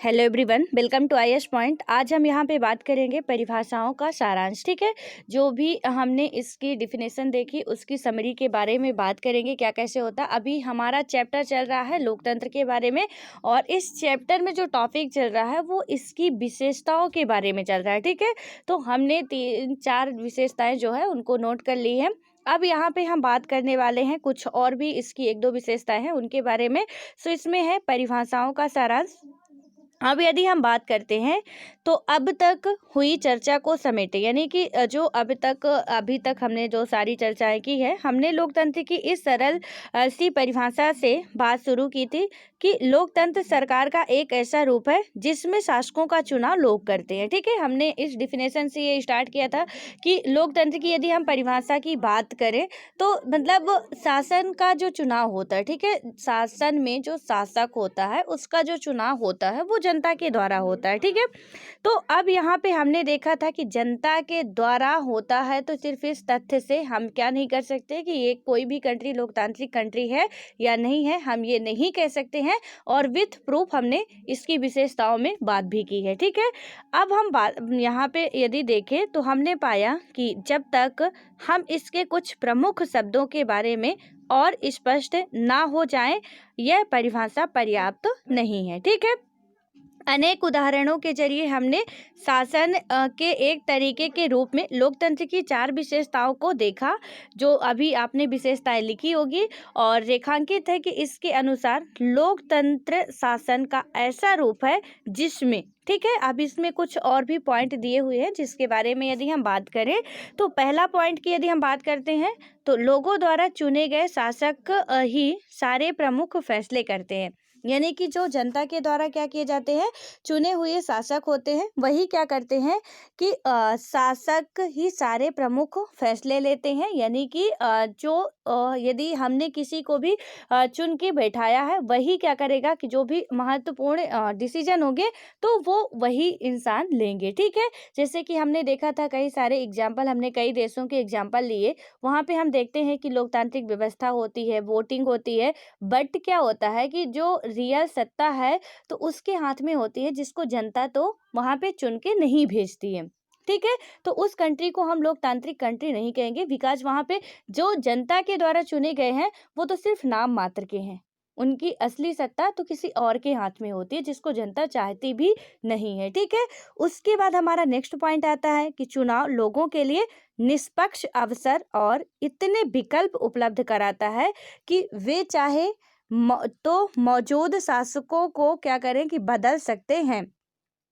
Hello everyone, welcome to IAS point. आज हम यहाँ पे बात करेंगे परिभाषाओं का सारांश। ठीक है, जो भी हमने इसकी डिफिनेशन देखी उसकी समरी के बारे में बात करेंगे, क्या कैसे होता है। अभी हमारा चैप्टर चल रहा है लोकतंत्र के बारे में, और इस चैप्टर में जो टॉपिक चल रहा है वो इसकी विशेषताओं के बारे में चल रहा है। ठीक है, तो हमने 3-4 विशेषताएं जो है उनको नोट कर ली है। अब यहाँ पे हम बात करने वाले हैं कुछ और भी इसकी 1-2 विशेषताएं हैं उनके बारे में। सो इसमें है परिभाषाओं का सारांश। अब यदि हम बात करते हैं तो अब तक हुई चर्चा को समेटे, यानी कि जो अभी तक हमने जो सारी चर्चाएं की है, हमने लोकतंत्र की इस सरल सी परिभाषा से बात शुरू की थी कि लोकतंत्र सरकार का एक ऐसा रूप है जिसमें शासकों का चुनाव लोग करते हैं। ठीक है, हमने इस डिफिनेशन से ये स्टार्ट किया था कि लोकतंत्र की यदि हम परिभाषा की बात करें तो मतलब शासन का जो चुनाव होता है, ठीक है, शासन में जो शासक होता है उसका जो चुनाव होता है वो जनता के द्वारा होता है। ठीक है, तो अब यहाँ पे हमने देखा था कि जनता के द्वारा होता है, तो सिर्फ इस तथ्य से हम क्या नहीं कर सकते कि ये कोई भी कंट्री लोकतांत्रिक कंट्री है या नहीं है, हम ये नहीं कह सकते हैं। और विथ प्रूफ हमने इसकी विशेषताओं में बात भी की है। ठीक है, अब हम बात यहाँ पे यदि देखें तो हमने पाया कि जब तक हम इसके कुछ प्रमुख शब्दों के बारे में और स्पष्ट ना हो जाए, यह परिभाषा पर्याप्त नहीं है। ठीक है, अनेक उदाहरणों के जरिए हमने शासन के एक तरीके के रूप में लोकतंत्र की 4 विशेषताओं को देखा, जो अभी आपने विशेषताएं लिखी होगी और रेखांकित है कि इसके अनुसार लोकतंत्र शासन का ऐसा रूप है जिसमें, ठीक है, अब इसमें कुछ और भी पॉइंट दिए हुए हैं जिसके बारे में यदि हम बात करें तो पहला पॉइंट की यदि हम बात करते हैं तो लोगों द्वारा चुने गए शासक ही सारे प्रमुख फैसले करते हैं। यानी कि जो जनता के द्वारा क्या किए जाते हैं, चुने हुए शासक होते हैं, वही क्या करते हैं कि शासक ही सारे प्रमुख फैसले लेते हैं। यानी कि यदि हमने किसी को भी चुन के बैठाया है, वही क्या करेगा कि जो भी महत्वपूर्ण डिसीजन होंगे तो वो वही इंसान लेंगे। ठीक है, जैसे कि हमने देखा था कई सारे एग्जाम्पल, हमने कई देशों के एग्जाम्पल लिए, वहाँ पे हम देखते हैं कि लोकतांत्रिक व्यवस्था होती है, वोटिंग होती है, बट क्या होता है कि जो रियल सत्ता है तो उसके हाथ में होती है, जिसको जनता तो वहां पे चुन के नहीं भेजती है। ठीक है, तो उस कंट्री को हम लोकतांत्रिक कंट्री नहीं कहेंगे, बिकॉज वहां पे जो जनता के द्वारा चुने गए हैं वो तो सिर्फ नाम मात्र के हैं, उनकी असली सत्ता तो किसी और के हाथ में होती है जिसको जनता चाहती भी नहीं है। ठीक है, उसके बाद हमारा नेक्स्ट पॉइंट आता है कि चुनाव लोगों के लिए निष्पक्ष अवसर और इतने विकल्प उपलब्ध कराता है कि वे चाहे तो मौजूद शासकों को क्या करें कि बदल सकते हैं।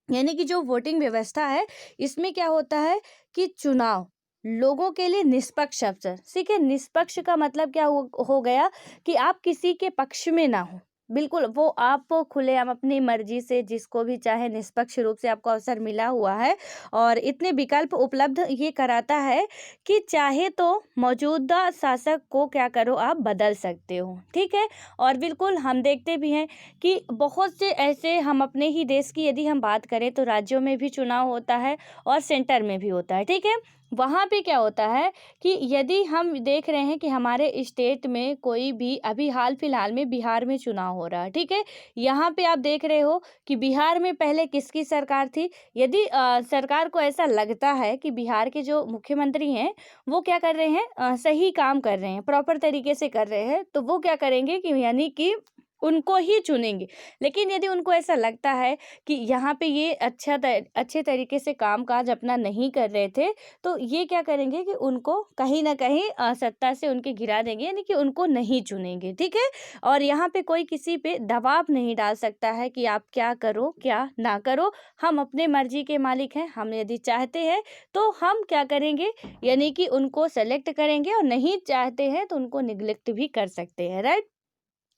यानी कि जो वोटिंग व्यवस्था है इसमें क्या होता है कि चुनाव लोगों के लिए निष्पक्ष अवसर। ठीक है, निष्पक्ष का मतलब क्या हो गया कि आप किसी के पक्ष में ना हो, बिल्कुल वो आप खुलेआम अपनी मर्जी से जिसको भी चाहे निष्पक्ष रूप से आपको अवसर मिला हुआ है, और इतने विकल्प उपलब्ध ये कराता है कि चाहे तो मौजूदा शासक को क्या करो आप बदल सकते हो। ठीक है, और बिल्कुल हम देखते भी हैं कि बहुत से ऐसे, हम अपने ही देश की यदि हम बात करें तो राज्यों में भी चुनाव होता है और सेंटर में भी होता है। ठीक है, वहाँ पे क्या होता है कि यदि हम देख रहे हैं कि हमारे स्टेट में कोई भी, अभी हाल फिलहाल में बिहार में चुनाव हो रहा है। ठीक है, यहाँ पे आप देख रहे हो कि बिहार में पहले किसकी सरकार थी। यदि सरकार को ऐसा लगता है कि बिहार के जो मुख्यमंत्री हैं वो क्या कर रहे हैं, सही काम कर रहे हैं, प्रॉपर तरीके से कर रहे हैं, तो वो क्या करेंगे कि यानी कि उनको ही चुनेंगे। लेकिन यदि उनको ऐसा लगता है कि यहाँ पे ये अच्छे तरीके से कामकाज अपना नहीं कर रहे थे, तो ये क्या करेंगे कि उनको कहीं ना कहीं सत्ता से उनके गिरा देंगे, यानी कि उनको नहीं चुनेंगे। ठीक है, और यहाँ पे कोई किसी पे दबाव नहीं डाल सकता है कि आप क्या करो क्या ना करो, हम अपने मर्जी के मालिक हैं। हम यदि चाहते हैं तो हम क्या करेंगे, यानी कि उनको सेलेक्ट करेंगे, और नहीं चाहते हैं तो उनको निग्लेक्ट भी कर सकते हैं। राइट,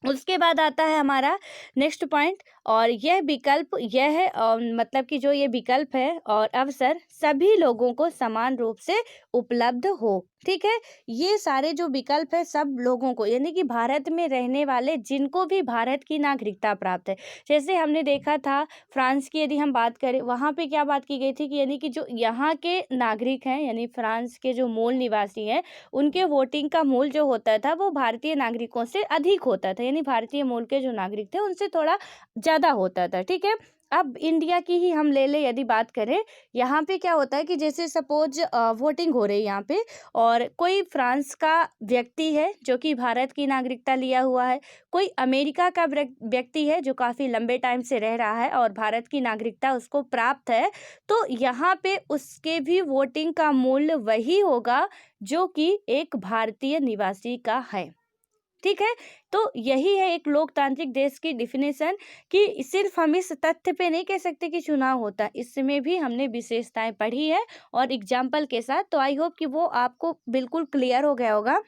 उसके बाद आता है हमारा नेक्स्ट पॉइंट, और यह विकल्प यह है, मतलब कि जो ये विकल्प है और अवसर सभी लोगों को समान रूप से उपलब्ध हो। ठीक है, ये सारे जो विकल्प है सब लोगों को, यानी कि भारत में रहने वाले जिनको भी भारत की नागरिकता प्राप्त है। जैसे हमने देखा था फ्रांस की यदि हम बात करें, वहाँ पे क्या बात की गई थी कि यानी कि जो यहाँ के नागरिक हैं, यानी फ्रांस के जो मूल निवासी हैं, उनके वोटिंग का मूल जो होता था वो भारतीय नागरिकों से अधिक होता था, यानी भारतीय मूल के जो नागरिक थे उनसे थोड़ा ज़्यादा होता था, ठीक है। अब इंडिया की ही हम ले लें यदि बात करें, यहाँ पे क्या होता है कि जैसे सपोज वोटिंग हो रही है यहाँ पे, और कोई फ्रांस का व्यक्ति है जो कि भारत की नागरिकता लिया हुआ है, कोई अमेरिका का व्यक्ति है जो काफ़ी लंबे टाइम से रह रहा है और भारत की नागरिकता उसको प्राप्त है, तो यहाँ पे उसके भी वोटिंग का मूल्य वही होगा जो कि एक भारतीय निवासी का है, ठीक है। तो यही है एक लोकतांत्रिक देश की डिफिनेशन, कि सिर्फ हम इस तथ्य पे नहीं कह सकते कि चुनाव होता है, इसमें भी हमने विशेषताएं पढ़ी है और एग्जाम्पल के साथ। तो आई होप कि वो आपको बिल्कुल क्लियर हो गया होगा।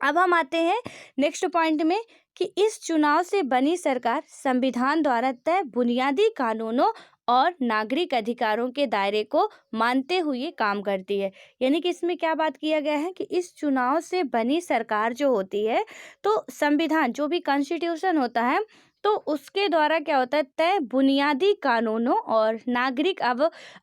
अब हम आते हैं नेक्स्ट पॉइंट में, कि इस चुनाव से बनी सरकार संविधान द्वारा तय बुनियादी कानूनों और नागरिक अधिकारों के दायरे को मानते हुए काम करती है। यानी कि इसमें क्या बात किया गया है कि इस चुनाव से बनी सरकार जो होती है, तो संविधान जो भी कॉन्स्टिट्यूशन होता है, तो उसके द्वारा क्या होता है, तय बुनियादी कानूनों और नागरिक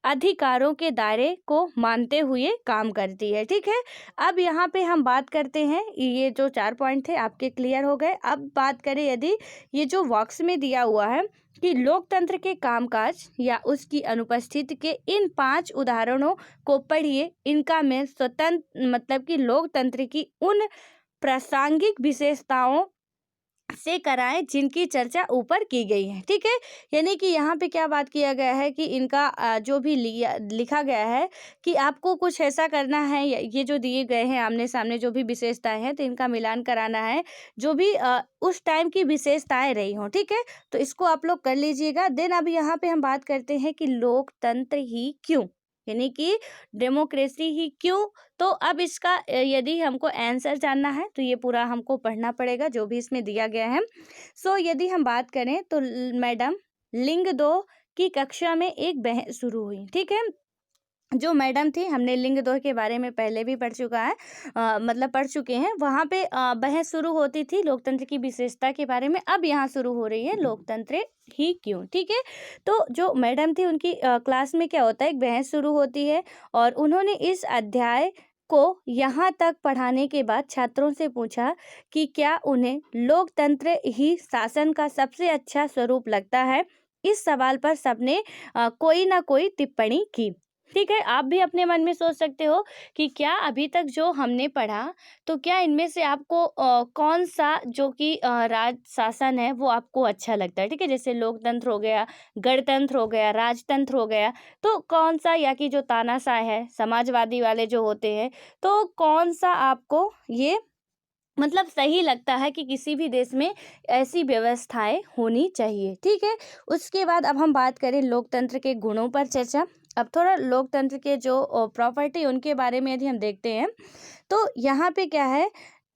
अधिकारों के दायरे को मानते हुए काम करती है, ठीक है। अब यहाँ पे हम बात करते हैं, ये जो 4 पॉइंट थे आपके क्लियर हो गए। अब बात करें यदि ये जो बॉक्स में दिया हुआ है कि लोकतंत्र के कामकाज या उसकी अनुपस्थिति के इन 5 उदाहरणों को पढ़िए, इनका में स्वतंत्र मतलब कि लोकतंत्र की उन प्रासंगिक विशेषताओं से कराएं जिनकी चर्चा ऊपर की गई है, ठीक है। यानी कि यहाँ पे क्या बात किया गया है कि इनका जो भी लिखा गया है कि आपको कुछ ऐसा करना है, ये जो दिए गए हैं आमने सामने जो भी विशेषताएं हैं, तो इनका मिलान कराना है जो भी उस टाइम की विशेषताएं रही हों, ठीक है। तो इसको आप लोग कर लीजिएगा। देन अब यहाँ पे हम बात करते हैं कि लोकतंत्र ही क्यों, यानी कि डेमोक्रेसी ही क्यों। तो अब इसका यदि हमको आंसर जानना है तो ये पूरा हमको पढ़ना पड़ेगा जो भी इसमें दिया गया है। सो यदि हम बात करें तो मैडम लिंग 2 की कक्षा में एक बहस शुरू हुई, ठीक है। जो मैडम थी, हमने लिंग 2 के बारे में पहले भी पढ़ चुका है, मतलब पढ़ चुके हैं। वहाँ पे बहस शुरू होती थी लोकतंत्र की विशेषता के बारे में। अब यहाँ शुरू हो रही है लोकतंत्र ही क्यों, ठीक है। तो जो मैडम थी उनकी क्लास में क्या होता है, एक बहस शुरू होती है और उन्होंने इस अध्याय को यहाँ तक पढ़ाने के बाद छात्रों से पूछा कि क्या उन्हें लोकतंत्र ही शासन का सबसे अच्छा स्वरूप लगता है। इस सवाल पर सबने कोई ना कोई टिप्पणी की, ठीक है। आप भी अपने मन में सोच सकते हो कि क्या अभी तक जो हमने पढ़ा, तो क्या इनमें से आपको कौन सा जो कि राज शासन है वो आपको अच्छा लगता है, ठीक है। जैसे लोकतंत्र हो गया, गणतंत्र हो गया, राजतंत्र हो गया, तो कौन सा, या कि जो तानाशाह है, समाजवादी वाले जो होते हैं, तो कौन सा आपको ये मतलब सही लगता है कि किसी भी देश में ऐसी व्यवस्थाएं होनी चाहिए, ठीक है। उसके बाद अब हम बात करें लोकतंत्र के गुणों पर चर्चा। अब थोड़ा लोकतंत्र के जो प्रॉपर्टी उनके बारे में यदि हम देखते हैं, तो यहाँ पे क्या है,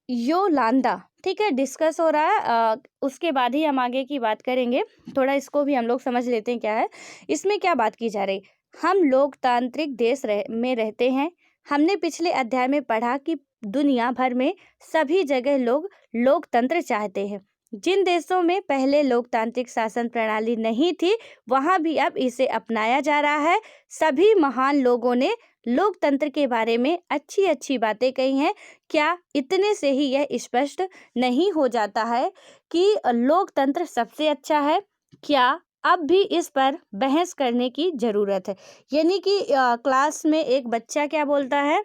योलांदा, ठीक है, डिस्कस हो रहा है। उसके बाद ही हम आगे की बात करेंगे। थोड़ा इसको भी हम लोग समझ लेते हैं क्या है इसमें, क्या बात की जा रही। हम लोकतांत्रिक देश में रहते हैं। हमने पिछले अध्याय में पढ़ा कि दुनिया भर में सभी जगह लोग लोकतंत्र चाहते हैं। जिन देशों में पहले लोकतांत्रिक शासन प्रणाली नहीं थी, वहां भी अब इसे अपनाया जा रहा है। सभी महान लोगों ने लोकतंत्र के बारे में अच्छी अच्छी बातें कही हैं। क्या इतने से ही यह स्पष्ट नहीं हो जाता है कि लोकतंत्र सबसे अच्छा है? क्या अब भी इस पर बहस करने की जरूरत है? यानी कि क्लास में एक बच्चा क्या बोलता है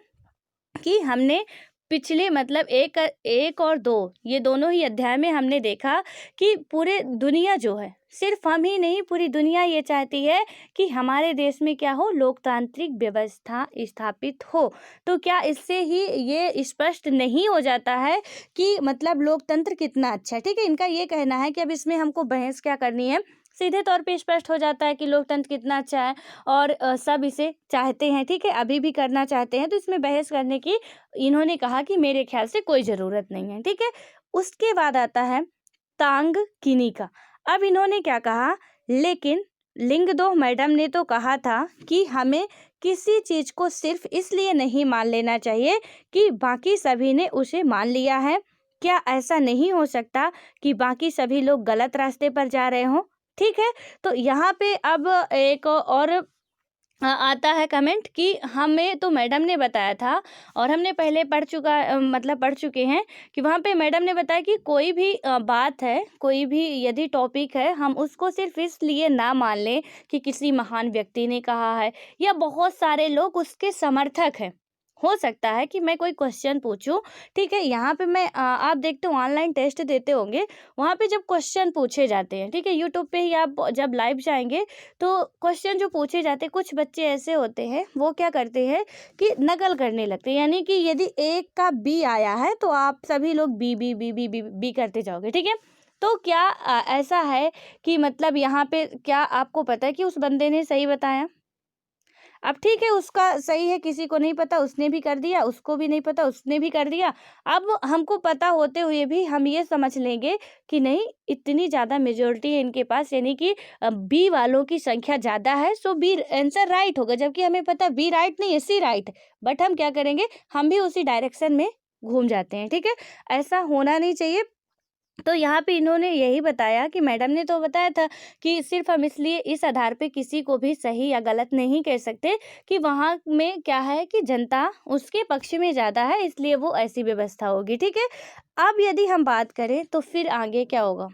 कि हमने पिछले मतलब एक और 2 ये दोनों ही अध्याय में हमने देखा कि पूरे दुनिया जो है, सिर्फ हम ही नहीं, पूरी दुनिया ये चाहती है कि हमारे देश में क्या हो, लोकतांत्रिक व्यवस्था स्थापित हो। तो क्या इससे ही ये स्पष्ट नहीं हो जाता है कि मतलब लोकतंत्र कितना अच्छा है, ठीक है। इनका ये कहना है कि अब इसमें हमको बहस क्या करनी है, सीधे तौर पे स्पष्ट हो जाता है कि लोकतंत्र कितना अच्छा है और सब इसे चाहते हैं, ठीक है, अभी भी करना चाहते हैं। तो इसमें बहस करने की इन्होंने कहा कि मेरे ख्याल से कोई ज़रूरत नहीं है, ठीक है। उसके बाद आता है तांग किनी का। अब इन्होंने क्या कहा, लेकिन लिंग 2 मैडम ने तो कहा था कि हमें किसी चीज़ को सिर्फ इसलिए नहीं मान लेना चाहिए कि बाकी सभी ने उसे मान लिया है। क्या ऐसा नहीं हो सकता कि बाकी सभी लोग गलत रास्ते पर जा रहे हों, ठीक है। तो यहाँ पे अब एक और आता है कमेंट कि हमें तो मैडम ने बताया था और हमने पहले मतलब पढ़ चुके हैं कि वहाँ पे मैडम ने बताया कि कोई भी बात है, कोई भी यदि टॉपिक है, हम उसको सिर्फ इसलिए ना मान लें कि किसी महान व्यक्ति ने कहा है या बहुत सारे लोग उसके समर्थक हैं। हो सकता है कि मैं कोई क्वेश्चन पूछूं, ठीक है, यहाँ पे आप देखते हो ऑनलाइन टेस्ट देते होंगे, वहाँ पे जब क्वेश्चन पूछे जाते हैं, ठीक है, यूट्यूब पे ही आप जब लाइव जाएंगे तो क्वेश्चन जो पूछे जाते हैं, कुछ बच्चे ऐसे होते हैं वो क्या करते हैं कि नकल करने लगते हैं, यानी कि यदि एक का बी आया है तो आप सभी लोग B B B B B B करते जाओगे, ठीक है। तो क्या ऐसा है कि मतलब यहाँ पे क्या आपको पता है कि उस बंदे ने सही बताया? अब ठीक है, उसका सही है, किसी को नहीं पता, उसने भी कर दिया, उसको भी नहीं पता, उसने भी कर दिया। अब हमको पता होते हुए भी हम ये समझ लेंगे कि नहीं, इतनी ज़्यादा मेजॉरिटी है इनके पास, यानी कि बी वालों की संख्या ज़्यादा है, सो बी आंसर राइट होगा, जबकि हमें पता बी राइट नहीं है, सी राइट। बट हम क्या करेंगे, हम भी उसी डायरेक्शन में घूम जाते हैं, ठीक है। ऐसा होना नहीं चाहिए। तो यहाँ पे इन्होंने यही बताया कि मैडम ने तो बताया था कि सिर्फ हम इसलिए इस आधार पे किसी को भी सही या गलत नहीं कह सकते कि वहाँ में क्या है कि जनता उसके पक्ष में ज़्यादा है, इसलिए वो ऐसी व्यवस्था होगी, ठीक है। अब यदि हम बात करें तो फिर आगे क्या होगा?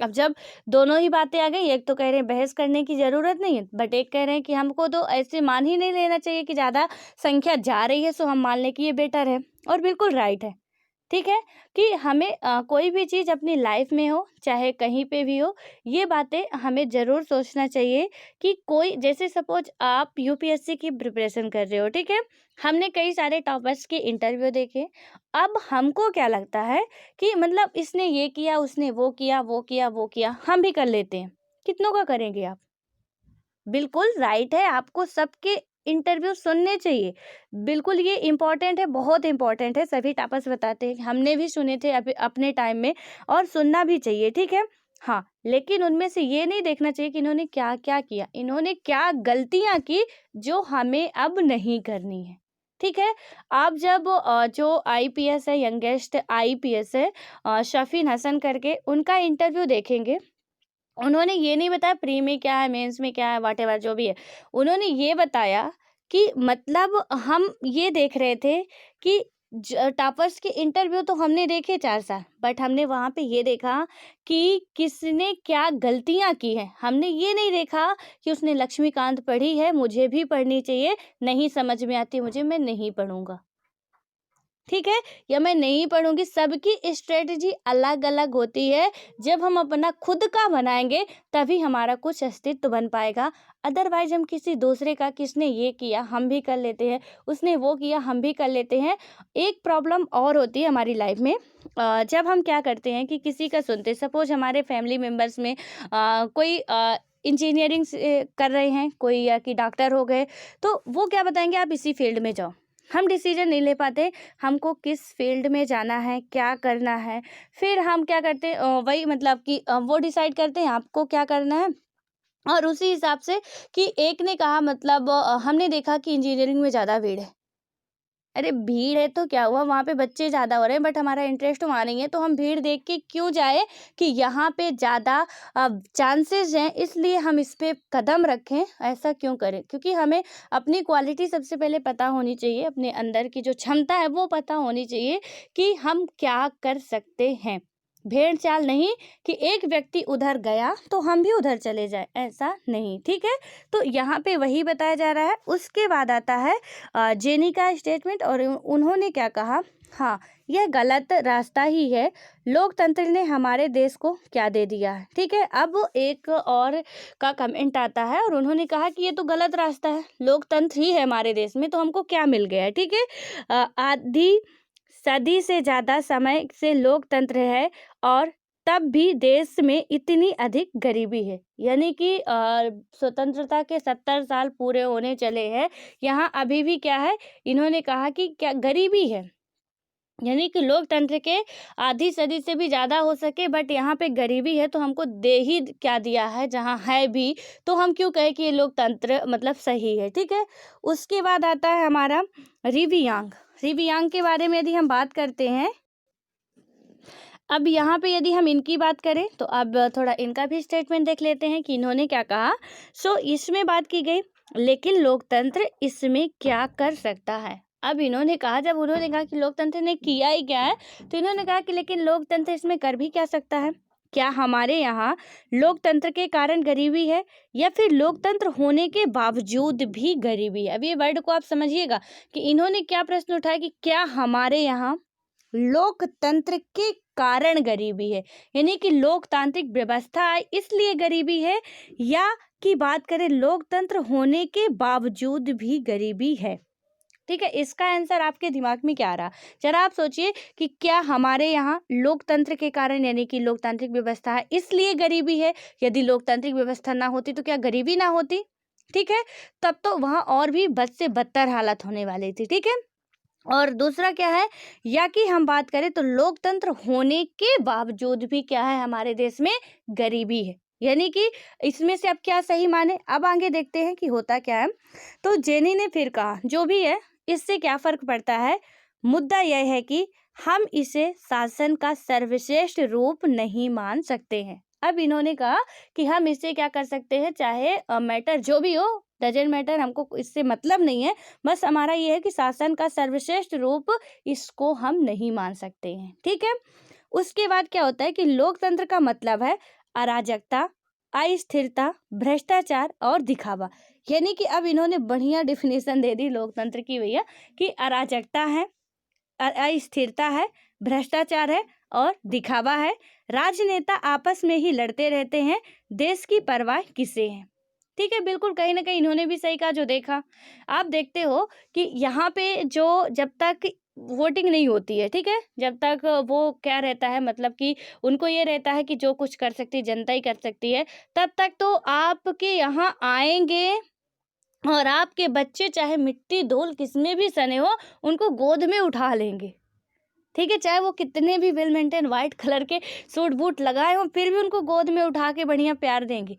अब जब दोनों ही बातें आ गई, एक तो कह रहे हैं बहस करने की ज़रूरत नहीं है, बट एक कह रहे हैं कि हमको तो ऐसे मान ही नहीं लेना चाहिए कि ज़्यादा संख्या जा रही है, सो हम मान लें कि ये बेटर है और बिल्कुल राइट है। ठीक है, कि हमें कोई भी चीज़ अपनी लाइफ में हो, चाहे कहीं पे भी हो, ये बातें हमें ज़रूर सोचना चाहिए कि कोई, जैसे सपोज आप यूपीएससी की प्रिपरेशन कर रहे हो, ठीक है, हमने कई सारे टॉपर्स के इंटरव्यू देखे। अब हमको क्या लगता है कि मतलब इसने ये किया, उसने वो किया, वो किया, वो किया, हम भी कर लेते हैं। कितनों का करेंगे आप? बिल्कुल राइट है, आपको सबके इंटरव्यू सुनने चाहिए। बिल्कुल ये इम्पोर्टेंट है, बहुत इम्पोर्टेंट है, सभी टापर्स बताते हैं, हमने भी सुने थे अपने टाइम में, और सुनना भी चाहिए, ठीक है। हाँ, लेकिन उनमें से ये नहीं देखना चाहिए कि इन्होंने क्या-क्या किया, इन्होंने क्या गलतियाँ की जो हमें अब नहीं करनी है, ठीक है। आप जब जो आईपीएस है, यंगेस्ट आईपीएस है शफ़ीन हसन करके, उनका इंटरव्यू देखेंगे, उन्होंने ये नहीं बताया प्री में क्या है, मेंस में क्या है, व्हाटएवर जो भी है। उन्होंने ये बताया कि मतलब हम ये देख रहे थे कि टॉपर्स के इंटरव्यू तो हमने देखे 4 साल, बट हमने वहाँ पे ये देखा कि किसने क्या गलतियाँ की हैं। हमने ये नहीं देखा कि उसने लक्ष्मीकांत पढ़ी है, मुझे भी पढ़नी चाहिए, नहीं समझ में आती मुझे, मैं नहीं पढ़ूँगा। ठीक है, या मैं नहीं पढ़ूंगी, सबकी स्ट्रेटजी अलग अलग होती है। जब हम अपना खुद का बनाएंगे तभी हमारा कुछ अस्तित्व बन पाएगा। अदरवाइज हम किसी दूसरे का, किसने ये किया हम भी कर लेते हैं, उसने वो किया हम भी कर लेते हैं। एक प्रॉब्लम और होती है हमारी लाइफ में, जब हम क्या करते हैं कि किसी का सुनते, सपोज हमारे फैमिली मेम्बर्स में कोई इंजीनियरिंग कर रहे हैं, कोई या कि डॉक्टर हो गए, तो वो क्या बताएंगे, आप इसी फील्ड में जाओ। हम डिसीजन नहीं ले पाते हमको किस फील्ड में जाना है, क्या करना है। फिर हम क्या करते हैं, वही मतलब कि वो डिसाइड करते हैं आपको क्या करना है, और उसी हिसाब से कि एक ने कहा मतलब हमने देखा कि इंजीनियरिंग में ज़्यादा भीड़ है। अरे भीड़ है तो क्या हुआ, वहाँ पे बच्चे ज़्यादा हो रहे हैं, बट हमारा इंटरेस्ट वहाँ नहीं है, तो हम भीड़ देख के क्यों जाए कि यहाँ पे ज़्यादा चांसेस हैं, इसलिए हम इस पे कदम रखें। ऐसा क्यों करें? क्योंकि हमें अपनी क्वालिटी सबसे पहले पता होनी चाहिए, अपने अंदर की जो क्षमता है वो पता होनी चाहिए कि हम क्या कर सकते हैं। भेड़ चाल नहीं कि एक व्यक्ति उधर गया तो हम भी उधर चले जाए, ऐसा नहीं, ठीक है। तो यहाँ पे वही बताया जा रहा है। उसके बाद आता है जेनी का स्टेटमेंट, और उन्होंने क्या कहा, हाँ, यह गलत रास्ता ही है, लोकतंत्र ने हमारे देश को क्या दे दिया है, ठीक है। अब एक और का कमेंट आता है और उन्होंने कहा कि ये तो गलत रास्ता है, लोकतंत्र ही है हमारे देश में, तो हमको क्या मिल गया है, ठीक है। आधी सदी से ज़्यादा समय से लोकतंत्र है, और तब भी देश में इतनी अधिक गरीबी है, यानी कि स्वतंत्रता के 70 साल पूरे होने चले हैं, यहाँ अभी भी क्या है, इन्होंने कहा कि क्या गरीबी है, यानी कि लोकतंत्र के आधी सदी से भी ज़्यादा हो सके, बट यहाँ पे गरीबी है, तो हमको दे ही क्या दिया है, जहाँ है भी तो हम क्यों कहें कि ये लोकतंत्र मतलब सही है, ठीक है। उसके बाद आता है हमारा रिवियांग। रिवियांग के बारे में यदि हम बात करते हैं, अब यहाँ पे यदि हम इनकी बात करें तो अब थोड़ा इनका भी स्टेटमेंट देख लेते हैं कि इन्होंने क्या कहा। सो इसमें बात की गई लेकिन लोकतंत्र इसमें क्या कर सकता है। अब इन्होंने कहा, जब उन्होंने कहा कि लोकतंत्र ने किया ही क्या है, तो इन्होंने कहा कि लेकिन लोकतंत्र इसमें कर भी क्या सकता है। क्या हमारे यहाँ लोकतंत्र के कारण गरीबी है या फिर लोकतंत्र होने के बावजूद भी गरीबी है। अब ये वर्ड को आप समझिएगा कि इन्होंने क्या प्रश्न उठाया कि क्या हमारे यहाँ लोकतंत्र के कारण गरीबी है, यानी कि लोकतांत्रिक व्यवस्था है इसलिए गरीबी है, या की बात करें लोकतंत्र होने के बावजूद भी गरीबी है। ठीक है, इसका आंसर आपके दिमाग में क्या आ रहा, जरा आप सोचिए कि क्या हमारे यहाँ लोकतंत्र के कारण यानी कि लोकतांत्रिक व्यवस्था है इसलिए गरीबी है। यदि लोकतांत्रिक व्यवस्था ना होती तो क्या गरीबी ना होती। ठीक है, तब तो वहाँ और भी बद से बदतर हालत होने वाली थी। ठीक है, और दूसरा क्या है, या कि हम बात करें तो लोकतंत्र होने के बावजूद भी क्या है हमारे देश में गरीबी है, यानी कि इसमें से अब क्या सही माने। अब आगे देखते हैं कि होता क्या है। तो जेनी ने फिर कहा जो भी है इससे क्या फर्क पड़ता है, मुद्दा यह है कि हम इसे शासन का सर्वश्रेष्ठ रूप नहीं मान सकते हैं। अब इन्होंने कहा कि हम इससे क्या कर सकते हैं, चाहे मैटर जो भी हो, डजेंट मैटर, हमको इससे मतलब नहीं है, बस हमारा ये है कि शासन का सर्वश्रेष्ठ रूप इसको हम नहीं मान सकते हैं। ठीक है, उसके बाद क्या होता है कि लोकतंत्र का मतलब है अराजकता, अस्थिरता, भ्रष्टाचार और दिखावा। यानी कि अब इन्होंने बढ़िया डिफिनेशन दे दी लोकतंत्र की भैया, कि अराजकता है, अस्थिरता है, भ्रष्टाचार है और दिखावा है। राजनेता आपस में ही लड़ते रहते हैं, देश की परवाह किसे है। ठीक है, बिल्कुल कहीं ना कहीं इन्होंने भी सही कहा। जो देखा, आप देखते हो कि यहाँ पे जो जब तक वोटिंग नहीं होती है, ठीक है, जब तक वो क्या रहता है, मतलब कि उनको ये रहता है कि जो कुछ कर सकती है जनता ही कर सकती है, तब तक तो आपके यहाँ आएंगे और आपके बच्चे चाहे मिट्टी धूल किसमें भी सने हो उनको गोद में उठा लेंगे। ठीक है, चाहे वो कितने भी वेल मेंटेन वाइट कलर के सूट बूट लगाए हों, फिर भी उनको गोद में उठा के बढ़िया प्यार देंगे।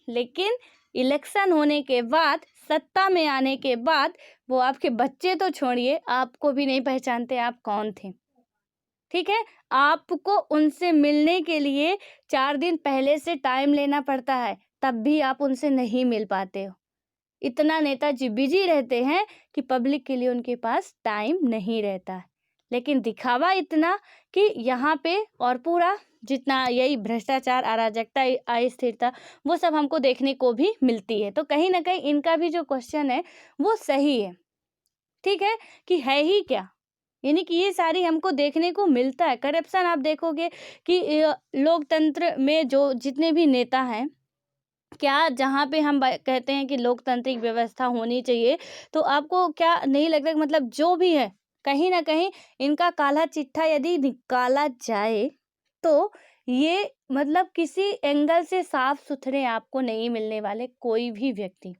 लेकिन इलेक्शन होने के बाद, सत्ता में आने के बाद, वो आपके बच्चे तो छोड़िए, आपको भी नहीं पहचानते आप कौन थे। ठीक है, आपको उनसे मिलने के लिए 4 दिन पहले से टाइम लेना पड़ता है, तब भी आप उनसे नहीं मिल पाते हो। इतना नेताजी बिजी रहते हैं कि पब्लिक के लिए उनके पास टाइम नहीं रहता है। लेकिन दिखावा इतना कि यहाँ पे और पूरा जितना यही भ्रष्टाचार, अराजकता, अस्थिरता, वो सब हमको देखने को भी मिलती है। तो कहीं ना कहीं इनका भी जो क्वेश्चन है वो सही है। ठीक है, कि है ही क्या, यानी कि ये सारी हमको देखने को मिलता है। करप्शन आप देखोगे कि लोकतंत्र में जो जितने भी नेता हैं, क्या जहाँ पे हम कहते हैं कि लोकतांत्रिक व्यवस्था होनी चाहिए, तो आपको क्या नहीं लगता कि मतलब जो भी है कहीं ना कहीं इनका काला चिट्ठा यदि निकाला जाए तो ये मतलब किसी एंगल से साफ सुथरे आपको नहीं मिलने वाले कोई भी व्यक्ति।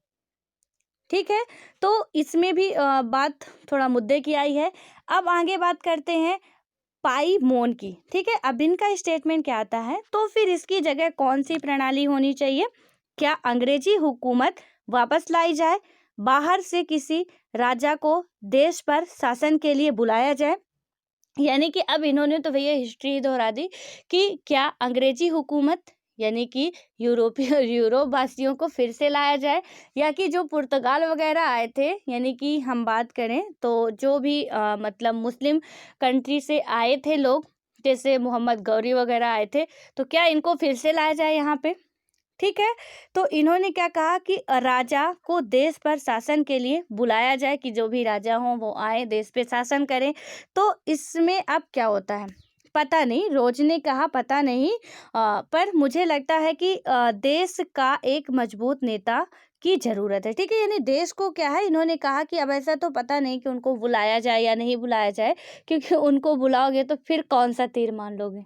ठीक है, तो इसमें भी बात थोड़ा मुद्दे की आई है। अब आगे बात करते हैं पाई मोन की। ठीक है, अब इनका स्टेटमेंट क्या आता है, तो फिर इसकी जगह कौन सी प्रणाली होनी चाहिए। क्या अंग्रेजी हुकूमत वापस लाई जाए, बाहर से किसी राजा को देश पर शासन के लिए बुलाया जाए। यानी कि अब इन्होंने तो भैया हिस्ट्री दोहरा दी कि क्या अंग्रेजी हुकूमत यानी कि यूरोप वासियों को फिर से लाया जाए, या कि जो पुर्तगाल वगैरह आए थे, यानी कि हम बात करें तो जो भी मतलब मुस्लिम कंट्री से आए थे लोग, जैसे मोहम्मद गौरी वगैरह आए थे, तो क्या इनको फिर से लाया जाए यहाँ पे। ठीक है, तो इन्होंने क्या कहा कि राजा को देश पर शासन के लिए बुलाया जाए, कि जो भी राजा हों वो आए देश पे शासन करें। तो इसमें अब क्या होता है पता नहीं, रोज ने कहा पता नहीं, पर मुझे लगता है कि देश का एक मजबूत नेता की जरूरत है। ठीक है, यानी देश को क्या है, इन्होंने कहा कि अब ऐसा तो पता नहीं कि उनको बुलाया जाए या नहीं बुलाया जाए, क्योंकि उनको बुलाओगे तो फिर कौन सा तीर मान लोगे।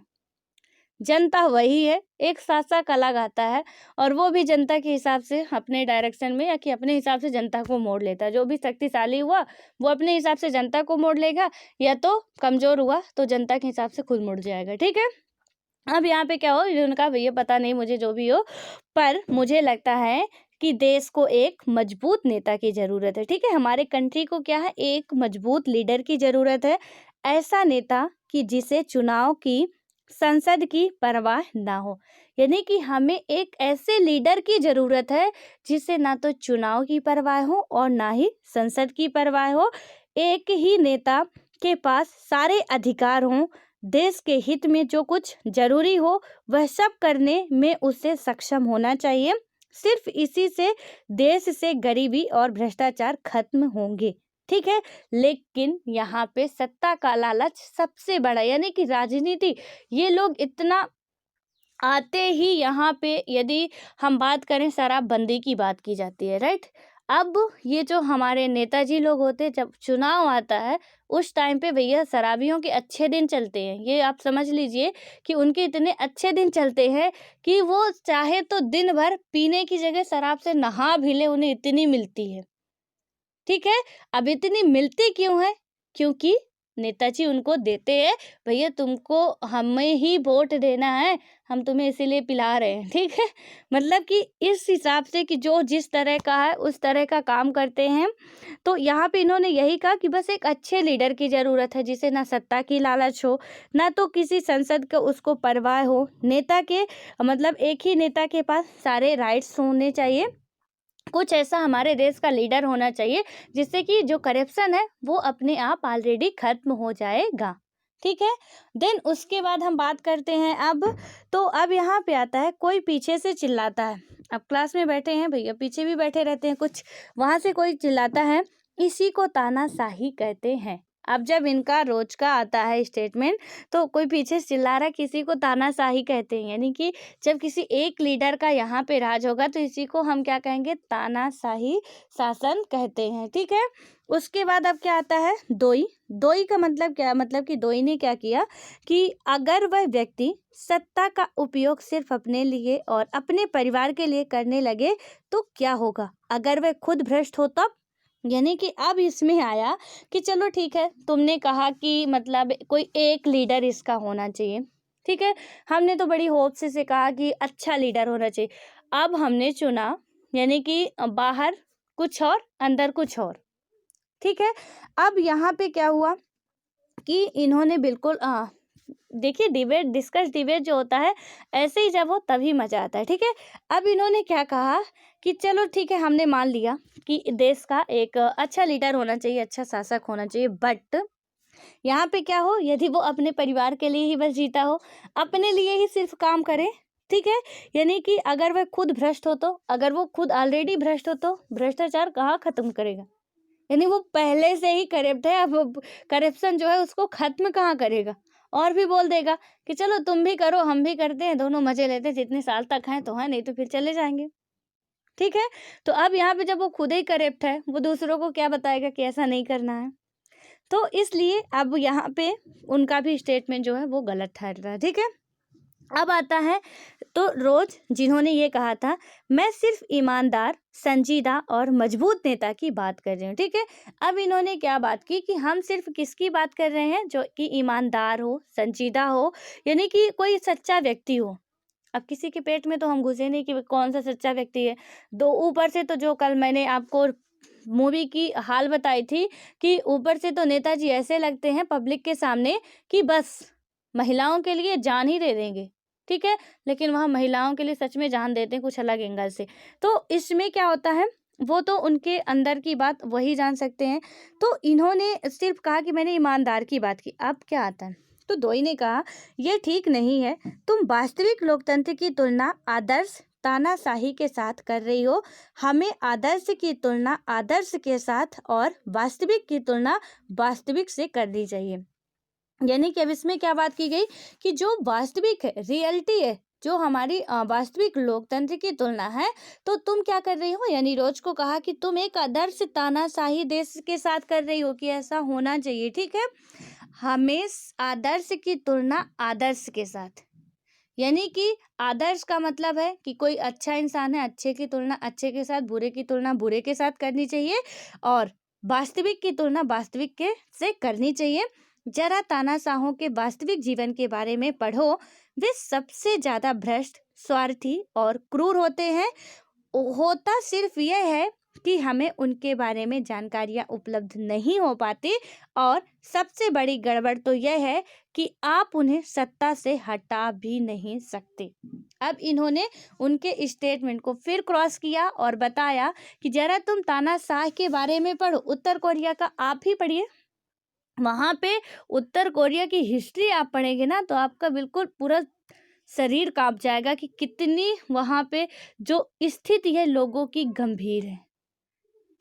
जनता वही है, एक शासक अलग आता है और वो भी जनता के हिसाब से अपने डायरेक्शन में या कि अपने हिसाब से जनता को मोड़ लेता है। जो भी शक्तिशाली हुआ वो अपने हिसाब से जनता को मोड़ लेगा, या तो कमजोर हुआ तो जनता के हिसाब से खुद मुड़ जाएगा। ठीक है, अब यहाँ पे क्या हो, उनका भैया पता नहीं मुझे जो भी हो, पर मुझे लगता है कि देश को एक मजबूत नेता की जरूरत है। ठीक है, हमारे कंट्री को क्या है, एक मजबूत लीडर की जरूरत है। ऐसा नेता कि जिसे चुनाव की, संसद की परवाह ना हो, यानी कि हमें एक ऐसे लीडर की ज़रूरत है जिसे ना तो चुनाव की परवाह हो और ना ही संसद की परवाह हो। एक ही नेता के पास सारे अधिकार हों, देश के हित में जो कुछ ज़रूरी हो वह सब करने में उसे सक्षम होना चाहिए। सिर्फ इसी से देश से गरीबी और भ्रष्टाचार खत्म होंगे, ठीक है। लेकिन यहाँ पे सत्ता का लालच सबसे बड़ा, यानी कि राजनीति, ये लोग इतना आते ही यहाँ पे, यदि हम बात करें शराबबंदी की बात की जाती है, राइट। अब ये जो हमारे नेताजी लोग होते हैं, जब चुनाव आता है उस टाइम पे भैया शराबियों के अच्छे दिन चलते हैं। ये आप समझ लीजिए कि उनके इतने अच्छे दिन चलते हैं कि वो चाहे तो दिन भर पीने की जगह शराब से नहा भी ले, उन्हें इतनी मिलती है, ठीक है। अब इतनी मिलती क्यों है? क्योंकि नेताजी उनको देते हैं, भैया तुमको हमें ही वोट देना है, हम तुम्हें इसीलिए पिला रहे हैं, ठीक है। मतलब कि इस हिसाब से कि जो जिस तरह का है उस तरह का काम करते हैं। तो यहाँ पे इन्होंने यही कहा कि बस एक अच्छे लीडर की ज़रूरत है जिसे ना सत्ता की लालच हो, ना तो किसी संसद का उसको परवाह हो। नेता के मतलब एक ही नेता के पास सारे राइट्स होने चाहिए। कुछ ऐसा हमारे देश का लीडर होना चाहिए जिससे कि जो करप्शन है वो अपने आप ऑलरेडी खत्म हो जाएगा, ठीक है। देन उसके बाद हम बात करते हैं अब यहाँ पे आता है, कोई पीछे से चिल्लाता है। अब क्लास में बैठे हैं भैया, पीछे भी बैठे रहते हैं कुछ, वहाँ से कोई चिल्लाता है, इसी को तानाशाही कहते हैं। अब जब इनका रोज का आता है स्टेटमेंट, तो कोई पीछे से चिल्ला रहा है, किसी को तानाशाही कहते हैं। यानी कि जब किसी एक लीडर का यहाँ पे राज होगा तो इसी को हम क्या कहेंगे, तानाशाही शासन कहते हैं, ठीक है। उसके बाद अब क्या आता है, दोई। दोई का मतलब क्या, मतलब कि दोई ने क्या किया कि अगर वह व्यक्ति सत्ता का उपयोग सिर्फ अपने लिए और अपने परिवार के लिए करने लगे तो क्या होगा, अगर वह खुद भ्रष्ट हो तब। यानी कि अब इसमें आया कि चलो ठीक है, तुमने कहा कि मतलब कोई एक लीडर इसका होना चाहिए, ठीक है। हमने तो बड़ी होप से कहा कि अच्छा लीडर होना चाहिए। अब हमने चुना, यानी कि बाहर कुछ और अंदर कुछ और, ठीक है। अब यहाँ पे क्या हुआ कि इन्होंने बिल्कुल देखिए, डिबेट जो होता है ऐसे ही जब हो तभी मजा आता है, ठीक है। अब इन्होंने क्या कहा कि चलो ठीक है, हमने मान लिया कि देश का एक अच्छा लीडर होना चाहिए, अच्छा शासक होना चाहिए, बट यहाँ पे क्या हो, यदि वो अपने परिवार के लिए ही बस जीता हो, अपने लिए ही सिर्फ काम करे, ठीक है। यानी कि अगर वह खुद भ्रष्ट हो तो, अगर वो खुद ऑलरेडी भ्रष्ट हो तो भ्रष्टाचार कहाँ खत्म करेगा, यानी वो पहले से ही करप्ट है, अब करप्शन जो है उसको खत्म कहाँ करेगा। और भी बोल देगा कि चलो तुम भी करो हम भी करते हैं, दोनों मजे लेते हैं, जितने साल तक हैं तो है, नहीं तो फिर चले जाएंगे, ठीक है। तो अब यहाँ पे जब वो खुद ही करप्ट है, वो दूसरों को क्या बताएगा कि ऐसा नहीं करना है। तो इसलिए अब यहाँ पे उनका भी स्टेटमेंट जो है वो गलत ठहर रहा है, ठीक है। अब आता है तो रोज जिन्होंने ये कहा था, मैं सिर्फ ईमानदार, संजीदा और मजबूत नेता की बात कर रही हूँ, ठीक है। अब इन्होंने क्या बात की कि हम सिर्फ किसकी बात कर रहे हैं, जो कि ईमानदार हो, संजीदा हो, यानी कि कोई सच्चा व्यक्ति हो। अब किसी के पेट में तो हम घुसे नहीं कि कौन सा सच्चा व्यक्ति है। दो ऊपर से तो जो कल मैंने आपको मूवी की हाल बताई थी कि ऊपर से तो नेताजी ऐसे लगते हैं पब्लिक के सामने कि बस महिलाओं के लिए जान ही दे देंगे, ठीक है। लेकिन वहाँ महिलाओं के लिए सच में जान देते हैं कुछ अलग एंगल से। तो इसमें क्या होता है, वो तो उनके अंदर की बात वही जान सकते हैं। तो इन्होंने सिर्फ कहा कि मैंने ईमानदार की बात की। अब क्या आता है, तो दोई ने कहा यह ठीक नहीं है, तुम वास्तविक लोकतंत्र की तुलना आदर्श तानाशाही के साथ कर रही हो। हमें आदर्श की तुलना आदर्श के साथ और वास्तविक की तुलना वास्तविक से करनी चाहिए। यानी कि अब इसमें क्या बात की गई कि जो वास्तविक है, रियलिटी है, जो हमारी वास्तविक लोकतंत्र की तुलना है, तो तुम क्या कर रही हो, यानी रोज को कहा कि तुम एक आदर्श तानाशाही देश के साथ कर रही हो कि ऐसा होना चाहिए, ठीक है। हमें आदर्श की तुलना आदर्श के साथ, यानी कि आदर्श का मतलब है कि कोई अच्छा इंसान है, अच्छे की तुलना अच्छे के साथ, बुरे की तुलना बुरे के साथ करनी चाहिए, और वास्तविक की तुलना वास्तविक के से करनी चाहिए। जरा तानाशाहों के वास्तविक जीवन के बारे में पढ़ो, वे सबसे ज्यादा भ्रष्ट, स्वार्थी और क्रूर होते हैं। होता सिर्फ यह है कि हमें उनके बारे में जानकारियाँ उपलब्ध नहीं हो पाती, और सबसे बड़ी गड़बड़ तो यह है कि आप उन्हें सत्ता से हटा भी नहीं सकते। अब इन्होंने उनके स्टेटमेंट को फिर क्रॉस किया और बताया कि जरा तुम तानाशाह के बारे में पढ़ो, उत्तर कोरिया का आप ही पढ़िए। वहाँ पे उत्तर कोरिया की हिस्ट्री आप पढ़ेंगे ना तो आपका बिल्कुल पूरा शरीर कांप जाएगा कि कितनी वहाँ पे जो स्थिति है लोगों की गंभीर है।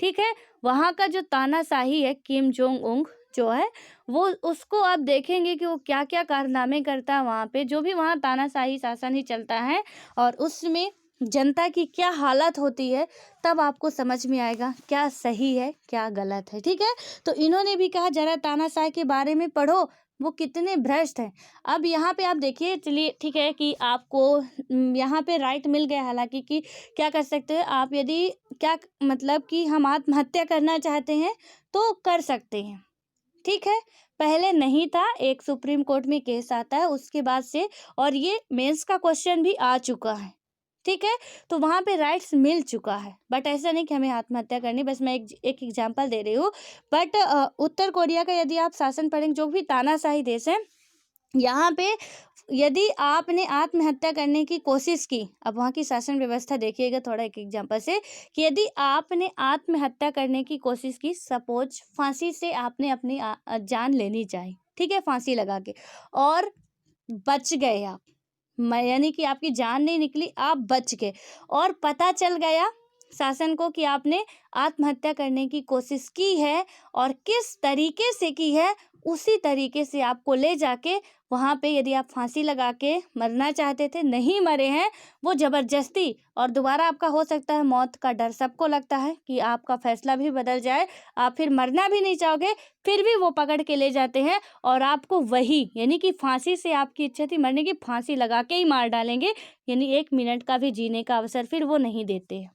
ठीक है, वहाँ का जो तानाशाही है, किम जोंग उंग जो है, वो उसको आप देखेंगे कि वो क्या क्या कारनामे करता है वहाँ पे, जो भी वहाँ तानाशाही शासन ही चलता है और उसमें जनता की क्या हालत होती है, तब आपको समझ में आएगा क्या सही है क्या गलत है। ठीक है, तो इन्होंने भी कहा जरा तानाशाह के बारे में पढ़ो, वो कितने भ्रष्ट हैं। अब यहाँ पे आप देखिए, चलिए ठीक है कि आपको यहाँ पे राइट मिल गया, हालांकि कि क्या कर सकते हैं आप, यदि क्या मतलब कि हम आत्महत्या करना चाहते हैं तो कर सकते हैं। ठीक है, पहले नहीं था, एक सुप्रीम कोर्ट में केस आता है उसके बाद से, और ये मेंस का क्वेश्चन भी आ चुका है। ठीक है, तो वहाँ पे राइट्स मिल चुका है, बट ऐसा नहीं कि हमें आत्महत्या करनी। बस मैं एक एग्जांपल दे रही हूँ। बट उत्तर कोरिया का यदि आप शासन पढ़ेंगे, जो भी तानाशाही देश है, यहाँ पे यदि आपने आत्महत्या करने की कोशिश की, अब वहाँ की शासन व्यवस्था देखिएगा थोड़ा एक एग्जांपल से, कि यदि आपने आत्महत्या करने की कोशिश की, सपोज फांसी से आपने अपनी जान लेनी चाहिए, ठीक है, फांसी लगा के, और बच गए आप, यानी कि आपकी जान नहीं निकली, आप बच गए, और पता चल गया शासन को कि आपने आत्महत्या करने की कोशिश की है और किस तरीके से की है, उसी तरीके से आपको ले जाके वहाँ पे, यदि आप फांसी लगा के मरना चाहते थे, नहीं मरे हैं, वो ज़बरदस्ती, और दोबारा आपका हो सकता है मौत का डर सबको लगता है कि आपका फैसला भी बदल जाए, आप फिर मरना भी नहीं चाहोगे, फिर भी वो पकड़ के ले जाते हैं और आपको वही, यानी कि फांसी से आपकी इच्छा थी मरने की, फांसी लगा के ही मार डालेंगे, यानी 1 मिनट का भी जीने का अवसर फिर वो नहीं देते हैं।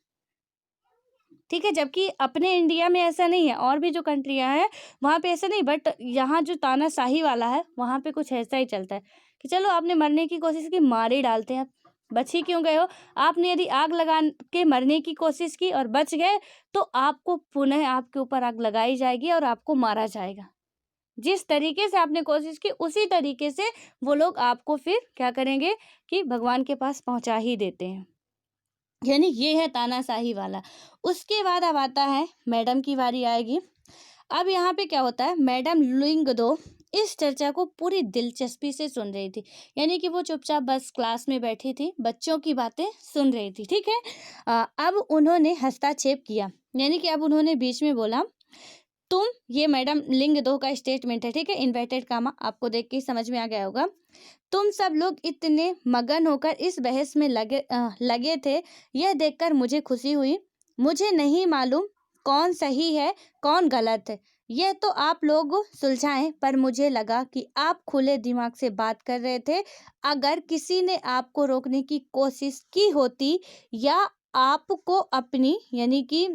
ठीक है, जबकि अपने इंडिया में ऐसा नहीं है, और भी जो कंट्रियां हैं वहाँ पे ऐसा नहीं, बट यहाँ जो तानाशाही वाला है वहाँ पे कुछ ऐसा ही चलता है कि चलो आपने मरने की कोशिश की, मार ही डालते हैं, बच ही क्यों गए हो। आपने यदि आग लगा के मरने की कोशिश की और बच गए, तो आपको पुनः आपके ऊपर आग लगाई जाएगी और आपको मारा जाएगा। जिस तरीके से आपने कोशिश की, उसी तरीके से वो लोग आपको फिर क्या करेंगे कि भगवान के पास पहुंचा ही देते हैं। यानी ये है तानाशाही वाला। उसके बाद अब आता है मैडम की बारी आएगी। अब यहाँ पे क्या होता है, मैडम लिंगदो इस चर्चा को पूरी दिलचस्पी से सुन रही थी, यानी कि वो चुपचाप बस क्लास में बैठी थी, बच्चों की बातें सुन रही थी। ठीक है, अब उन्होंने हस्तक्षेप किया, यानी कि अब उन्होंने बीच में बोला, तुम, ये मैडम लिंगदो का स्टेटमेंट है, ठीक है, इन्वर्टेड कामा, आपको देख के ही समझ में आ गया होगा, तुम सब लोग इतने मगन होकर इस बहस में लगे थे, यह देखकर मुझे खुशी हुई। मुझे नहीं मालूम कौन सही है कौन गलत है, यह तो आप लोग सुलझाएं, पर मुझे लगा कि आप खुले दिमाग से बात कर रहे थे। अगर किसी ने आपको रोकने की कोशिश की होती, या आपको अपनी, यानी कि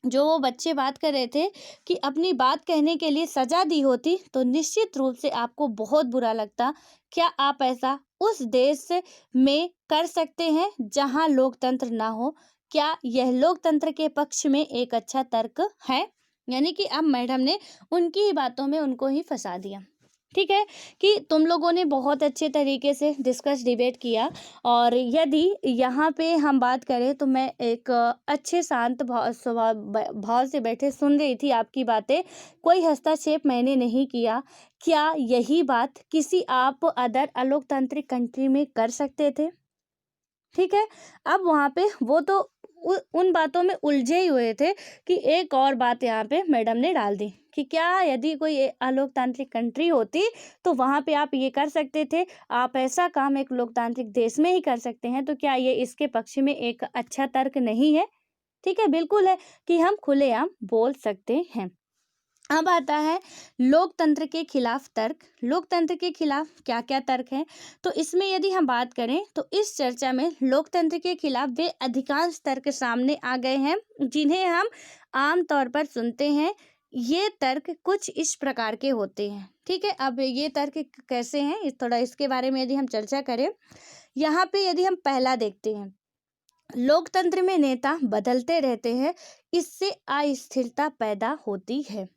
जो वो बच्चे बात कर रहे थे, कि अपनी बात कहने के लिए सजा दी होती, तो निश्चित रूप से आपको बहुत बुरा लगता। क्या आप ऐसा उस देश में कर सकते हैं जहां लोकतंत्र ना हो? क्या यह लोकतंत्र के पक्ष में एक अच्छा तर्क है? यानी कि अब मैडम ने उनकी ही बातों में उनको ही फंसा दिया। ठीक है, कि तुम लोगों ने बहुत अच्छे तरीके से डिस्कस डिबेट किया, और यदि यहाँ पे हम बात करें तो मैं एक अच्छे शांत भाव से बैठे सुन रही थी आपकी बातें, कोई हस्तक्षेप मैंने नहीं किया। क्या यही बात किसी आप अदर अलोकतांत्रिक कंट्री में कर सकते थे? ठीक है, अब वहाँ पे वो तो उन बातों में उलझे ही हुए थे कि एक और बात यहाँ पे मैडम ने डाल दी कि क्या यदि कोई अलोकतांत्रिक कंट्री होती तो वहाँ पे आप ये कर सकते थे, आप ऐसा काम एक लोकतांत्रिक देश में ही कर सकते हैं, तो क्या ये इसके पक्ष में एक अच्छा तर्क नहीं है? ठीक है, बिल्कुल है कि हम खुलेआम बोल सकते हैं। अब आता है लोकतंत्र के खिलाफ तर्क। लोकतंत्र के खिलाफ क्या क्या तर्क हैं, तो इसमें यदि हम बात करें तो इस चर्चा में लोकतंत्र के खिलाफ वे अधिकांश तर्क सामने आ गए हैं जिन्हें हम आम तौर पर सुनते हैं। ये तर्क कुछ इस प्रकार के होते हैं। ठीक है, अब ये तर्क कैसे हैं, थोड़ा इसके बारे में यदि हम चर्चा करें, यहाँ पे यदि हम पहला देखते हैं, लोकतंत्र में नेता बदलते रहते हैं, इससे अस्थिरता पैदा होती है।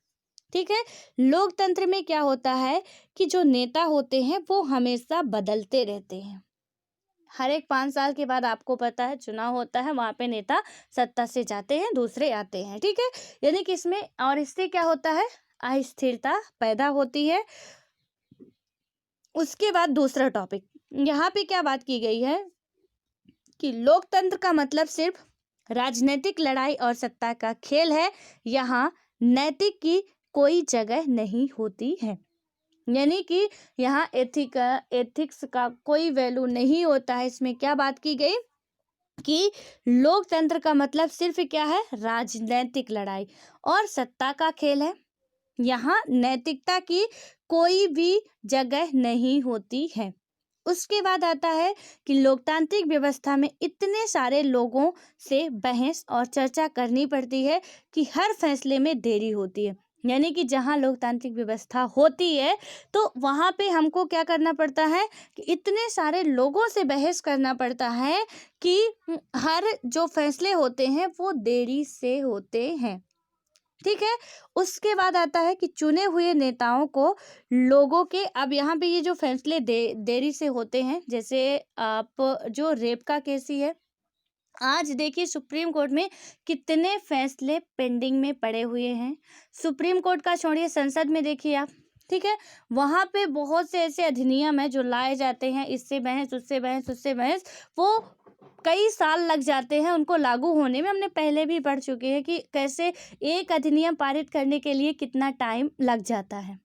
ठीक है, लोकतंत्र में क्या होता है कि जो नेता होते हैं वो हमेशा बदलते रहते हैं। हर एक 5 साल के बाद आपको पता है चुनाव होता है, वहां पे नेता सत्ता से जाते हैं, दूसरे आते हैं। ठीक है, यानी कि इसमें और इससे क्या होता है, अस्थिरता पैदा होती है। उसके बाद दूसरा टॉपिक यहाँ पे क्या बात की गई है कि लोकतंत्र का मतलब सिर्फ राजनीतिक लड़ाई और सत्ता का खेल है, यहाँ नैतिक की कोई जगह नहीं होती है। यानी कि यहाँ एथिक्स का कोई वैल्यू नहीं होता है। इसमें क्या बात की गई कि लोकतंत्र का मतलब सिर्फ क्या है, राजनीतिक लड़ाई और सत्ता का खेल है, यहाँ नैतिकता की कोई भी जगह नहीं होती है। उसके बाद आता है कि लोकतांत्रिक व्यवस्था में इतने सारे लोगों से बहस और चर्चा करनी पड़ती है कि हर फैसले में देरी होती है। यानी कि जहाँ लोकतांत्रिक व्यवस्था होती है तो वहाँ पे हमको क्या करना पड़ता है कि इतने सारे लोगों से बहस करना पड़ता है कि हर जो फैसले होते हैं वो देरी से होते हैं। ठीक है, उसके बाद आता है कि चुने हुए नेताओं को लोगों के, अब यहाँ पे ये जो फैसले देरी से होते हैं, जैसे आप जो रेप का केस ही है, आज देखिए सुप्रीम कोर्ट में कितने फैसले पेंडिंग में पड़े हुए हैं। सुप्रीम कोर्ट का छोड़िए, संसद में देखिए आप। ठीक है, वहां पे बहुत से ऐसे अधिनियम है जो लाए जाते हैं, इससे बहस उससे बहस उससे बहस, वो कई साल लग जाते हैं उनको लागू होने में। हमने पहले भी पढ़ चुके हैं कि कैसे एक अधिनियम पारित करने के लिए कितना टाइम लग जाता है।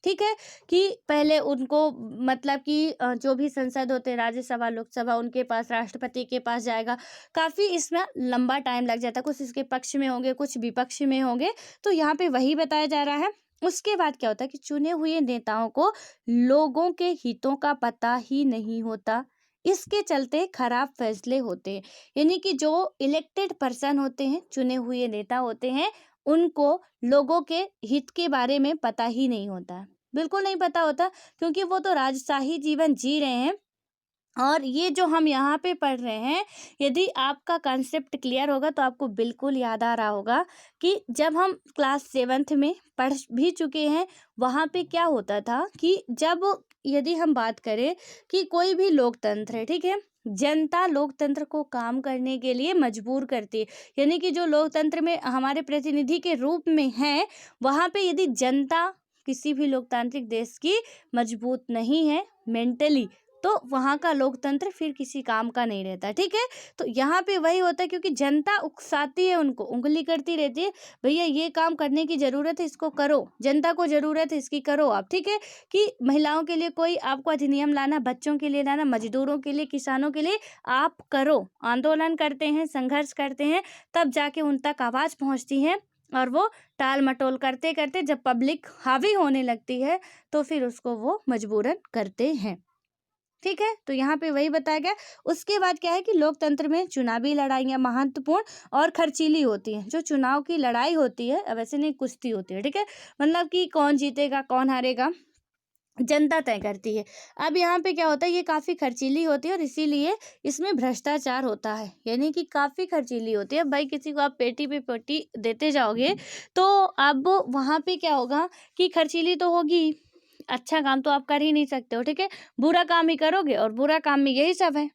ठीक है, कि पहले उनको मतलब कि जो भी संसद होते हैं, राज्यसभा लोकसभा, उनके पास, राष्ट्रपति के पास जाएगा, काफ़ी इसमें लंबा टाइम लग जाता है। कुछ इसके पक्ष में होंगे, कुछ विपक्ष में होंगे, तो यहाँ पे वही बताया जा रहा है। उसके बाद क्या होता है कि चुने हुए नेताओं को लोगों के हितों का पता ही नहीं होता, इसके चलते खराब फैसले होते हैं। यानी कि जो इलेक्टेड पर्सन होते हैं, चुने हुए नेता होते हैं, उनको लोगों के हित के बारे में पता ही नहीं होता है, बिल्कुल नहीं पता होता, क्योंकि वो तो राजशाही जीवन जी रहे हैं। और ये जो हम यहाँ पे पढ़ रहे हैं, यदि आपका कॉन्सेप्ट क्लियर होगा तो आपको बिल्कुल याद आ रहा होगा कि जब हम क्लास 7th में पढ़ भी चुके हैं, वहाँ पे क्या होता था कि जब, यदि हम बात करें कि कोई भी लोकतंत्र है, ठीक है, जनता लोकतंत्र को काम करने के लिए मजबूर करती है। यानी कि जो लोकतंत्र में हमारे प्रतिनिधि के रूप में है, वहाँ पे यदि जनता किसी भी लोकतांत्रिक देश की मजबूत नहीं है मेंटली, तो वहाँ का लोकतंत्र फिर किसी काम का नहीं रहता। ठीक है, तो यहाँ पे वही होता है, क्योंकि जनता उकसाती है, उनको उंगली करती रहती है, भैया ये काम करने की ज़रूरत है, इसको करो, जनता को ज़रूरत है, इसकी करो आप। ठीक है, कि महिलाओं के लिए कोई आपको अधिनियम लाना, बच्चों के लिए लाना, मजदूरों के लिए, किसानों के लिए, आप करो। आंदोलन करते हैं, संघर्ष करते हैं, तब जाके उन तक आवाज़ पहुँचती है, और वो टाल मटोल करते करते जब पब्लिक हावी होने लगती है तो फिर उसको वो मजबूरन करते हैं। ठीक है, तो यहाँ पे वही बताया गया। उसके बाद क्या है कि लोकतंत्र में चुनावी लड़ाइयाँ महत्वपूर्ण और खर्चीली होती हैं। जो चुनाव की लड़ाई होती है, अब ऐसे नहीं, कुश्ती होती है। ठीक है, मतलब कि कौन जीतेगा कौन हारेगा जनता तय करती है। अब यहाँ पे क्या होता है, ये काफ़ी खर्चीली होती है और इसीलिए इसमें भ्रष्टाचार होता है, यानी कि काफ़ी खर्चीली होती है। भाई किसी को आप पेटी पे पेटी देते जाओगे तो अब वहाँ पे क्या होगा कि खर्चीली तो होगी ही। अच्छा काम तो आप कर ही नहीं सकते हो। ठीक है, बुरा काम ही करोगे, और बुरा काम में यही सब है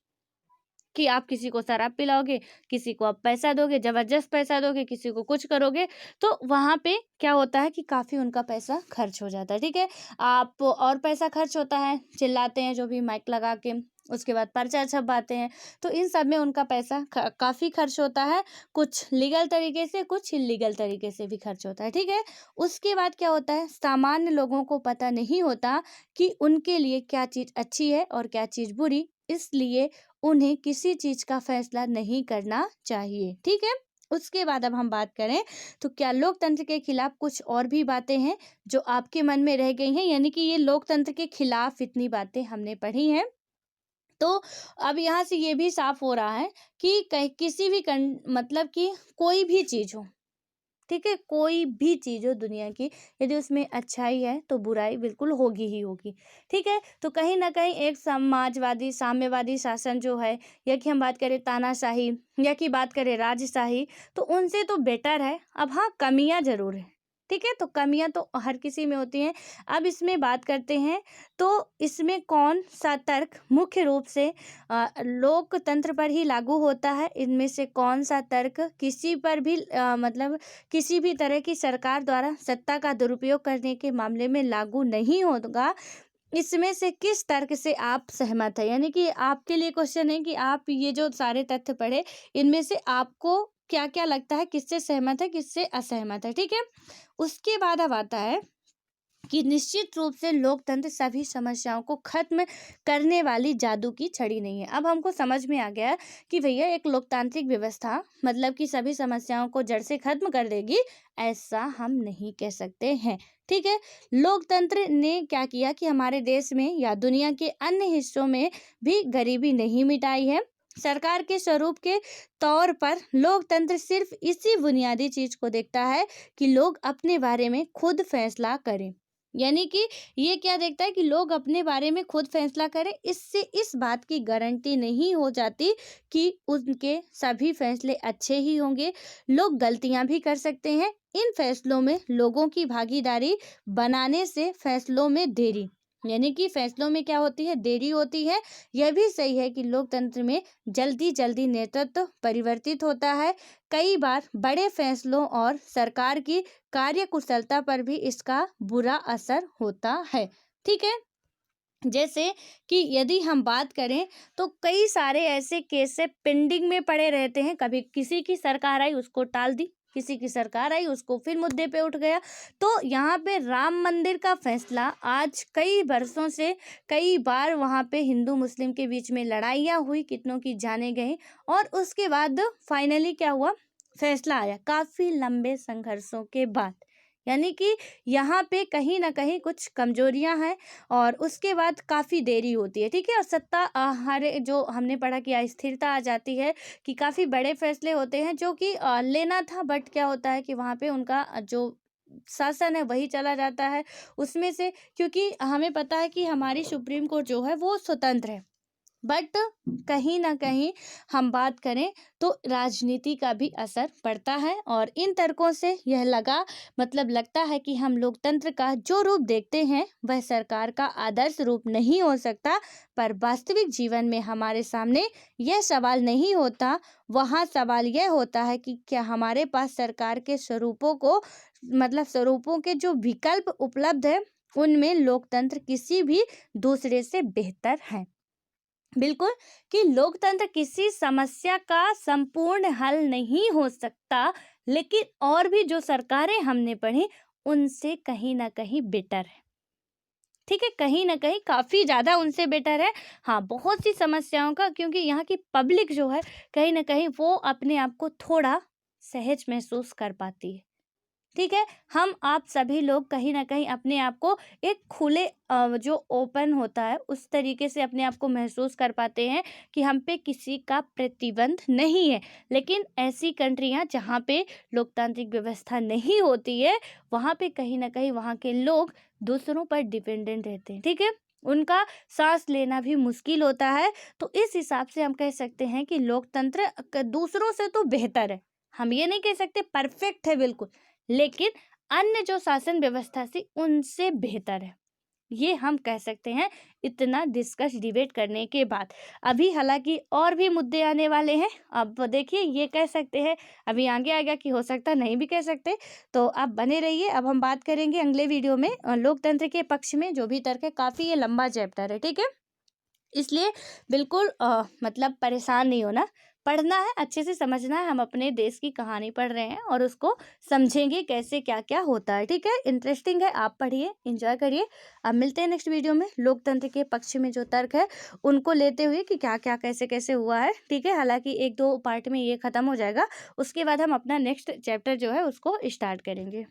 कि आप किसी को शराब पिलाओगे, किसी को आप पैसा दोगे, ज़बरदस्त पैसा दोगे, किसी को कुछ करोगे, तो वहाँ पे क्या होता है कि काफ़ी उनका पैसा खर्च हो जाता है। ठीक है, आप और पैसा खर्च होता है, चिल्लाते हैं जो भी माइक लगा के, उसके बाद पर्चा छपवाते हैं, तो इन सब में उनका पैसा काफ़ी खर्च होता है, कुछ लीगल तरीके से, कुछ इलीगल तरीके से भी खर्च होता है। ठीक है, उसके बाद क्या होता है, सामान्य लोगों को पता नहीं होता कि उनके लिए क्या चीज़ अच्छी है और क्या चीज़ बुरी, इसलिए उन्हें किसी चीज़ का फैसला नहीं करना चाहिए। ठीक है, उसके बाद अब हम बात करें तो क्या लोकतंत्र के खिलाफ कुछ और भी बातें हैं जो आपके मन में रह गई हैं, यानी कि ये लोकतंत्र के खिलाफ इतनी बातें हमने पढ़ी हैं। तो अब यहाँ से ये भी साफ हो रहा है कि किसी भी मतलब कि कोई भी चीज़ हो, ठीक है, कोई भी चीज़ हो दुनिया की, यदि उसमें अच्छाई है तो बुराई बिल्कुल होगी ही होगी। ठीक है, तो कहीं ना कहीं एक समाजवादी साम्यवादी शासन जो है, या कि हम बात करें तानाशाही, या कि बात करें राजशाही, तो उनसे तो बेटर है। अब हाँ, कमियां जरूर है। ठीक है, तो कमियां तो हर किसी में होती हैं। अब इसमें बात करते हैं, तो इसमें कौन सा तर्क मुख्य रूप से लोकतंत्र पर ही लागू होता है, इनमें से कौन सा तर्क किसी पर भी मतलब किसी भी तरह की सरकार द्वारा सत्ता का दुरुपयोग करने के मामले में लागू नहीं होगा, इसमें से किस तर्क से आप सहमत है? यानी कि आपके लिए क्वेश्चन है कि आप ये जो सारे तथ्य पढ़े, इनमें से आपको क्या क्या लगता है, किससे सहमत है, किससे असहमत है? ठीक है, उसके बाद अब आता है कि निश्चित रूप से लोकतंत्र सभी समस्याओं को खत्म करने वाली जादू की छड़ी नहीं है। अब हमको समझ में आ गया कि भैया एक लोकतांत्रिक व्यवस्था मतलब कि सभी समस्याओं को जड़ से खत्म कर देगी, ऐसा हम नहीं कह सकते हैं। ठीक है, लोकतंत्र ने क्या किया कि हमारे देश में या दुनिया के अन्य हिस्सों में भी गरीबी नहीं मिटाई है। सरकार के स्वरूप के तौर पर लोकतंत्र सिर्फ इसी बुनियादी चीज को देखता है कि लोग अपने बारे में खुद फैसला करें। यानी कि ये क्या देखता है कि लोग अपने बारे में खुद फैसला करें। इससे इस बात की गारंटी नहीं हो जाती कि उनके सभी फैसले अच्छे ही होंगे। लोग गलतियां भी कर सकते हैं। इन फैसलों में लोगों की भागीदारी बनाने से फैसलों में देरी, यानी कि फैसलों में क्या होती है, देरी होती है। यह भी सही है कि लोकतंत्र में जल्दी जल्दी नेतृत्व परिवर्तित होता है। कई बार बड़े फैसलों और सरकार की कार्यकुशलता पर भी इसका बुरा असर होता है। ठीक है, जैसे कि यदि हम बात करें तो कई सारे ऐसे केस से पेंडिंग में पड़े रहते हैं। कभी किसी की सरकार आई, उसको टाल दी, किसी की सरकार आई, उसको फिर मुद्दे पे उठ गया। तो यहाँ पे राम मंदिर का फैसला आज कई वर्षों से कई बार वहाँ पे हिंदू मुस्लिम के बीच में लड़ाइयाँ हुई, कितनों की जाने गई, और उसके बाद फाइनली क्या हुआ, फैसला आया काफी लंबे संघर्षों के बाद। यानी कि यहाँ पे कहीं ना कहीं कुछ कमजोरियां हैं, और उसके बाद काफ़ी देरी होती है। ठीक है, और सत्ता हर जो हमने पढ़ा कि अस्थिरता आ जाती है, कि काफ़ी बड़े फैसले होते हैं जो कि लेना था, बट क्या होता है कि वहाँ पे उनका जो शासन है वही चला जाता है उसमें से, क्योंकि हमें पता है कि हमारी सुप्रीम कोर्ट जो है वो स्वतंत्र है। बट कहीं ना कहीं हम बात करें तो राजनीति का भी असर पड़ता है, और इन तर्कों से यह लगता है कि हम लोकतंत्र का जो रूप देखते हैं वह सरकार का आदर्श रूप नहीं हो सकता। पर वास्तविक जीवन में हमारे सामने यह सवाल नहीं होता, वहाँ सवाल यह होता है कि क्या हमारे पास सरकार के स्वरूपों को स्वरूपों के जो विकल्प उपलब्ध है, उनमें लोकतंत्र किसी भी दूसरे से बेहतर है। बिल्कुल, कि लोकतंत्र किसी समस्या का संपूर्ण हल नहीं हो सकता, लेकिन और भी जो सरकारें हमने पढ़ी उनसे कहीं ना कहीं बेटर है। ठीक है, कहीं ना कहीं काफी ज्यादा उनसे बेटर है। हाँ, बहुत सी समस्याओं का, क्योंकि यहाँ की पब्लिक जो है कहीं ना कहीं वो अपने आप को थोड़ा सहज महसूस कर पाती है। ठीक है, हम आप सभी लोग कहीं ना कहीं अपने आप को एक खुले जो ओपन होता है उस तरीके से अपने आप को महसूस कर पाते हैं कि हम पे किसी का प्रतिबंध नहीं है। लेकिन ऐसी कंट्रियां जहाँ पे लोकतांत्रिक व्यवस्था नहीं होती है, वहाँ पे कहीं ना कहीं वहाँ के लोग दूसरों पर डिपेंडेंट रहते हैं। ठीक है, उनका सांस लेना भी मुश्किल होता है। तो इस हिसाब से हम कह सकते हैं कि लोकतंत्र दूसरों से तो बेहतर है। हम ये नहीं कह सकते परफेक्ट है बिल्कुल, लेकिन अन्य जो शासन व्यवस्था थी उनसे बेहतर है, ये हम कह सकते हैं इतना डिस्कस डिबेट करने के बाद। अभी हालांकि और भी मुद्दे आने वाले हैं। अब देखिए, ये कह सकते हैं अभी आगे आएगा कि हो सकता नहीं भी कह सकते। तो आप बने रहिए, अब हम बात करेंगे अगले वीडियो में लोकतंत्र के पक्ष में जो भी तर्क है। काफ़ी ये लंबा चैप्टर है, ठीक है, इसलिए बिल्कुल परेशान नहीं होना, पढ़ना है, अच्छे से समझना है। हम अपने देश की कहानी पढ़ रहे हैं और उसको समझेंगे कैसे क्या क्या होता है। ठीक है, इंटरेस्टिंग है, आप पढ़िए, एंजॉय करिए। अब मिलते हैं नेक्स्ट वीडियो में लोकतंत्र के पक्ष में जो तर्क है उनको लेते हुए कि क्या क्या कैसे कैसे हुआ है। ठीक है, हालांकि 1-2 पार्ट में ये खत्म हो जाएगा, उसके बाद हम अपना नेक्स्ट चैप्टर जो है उसको स्टार्ट करेंगे।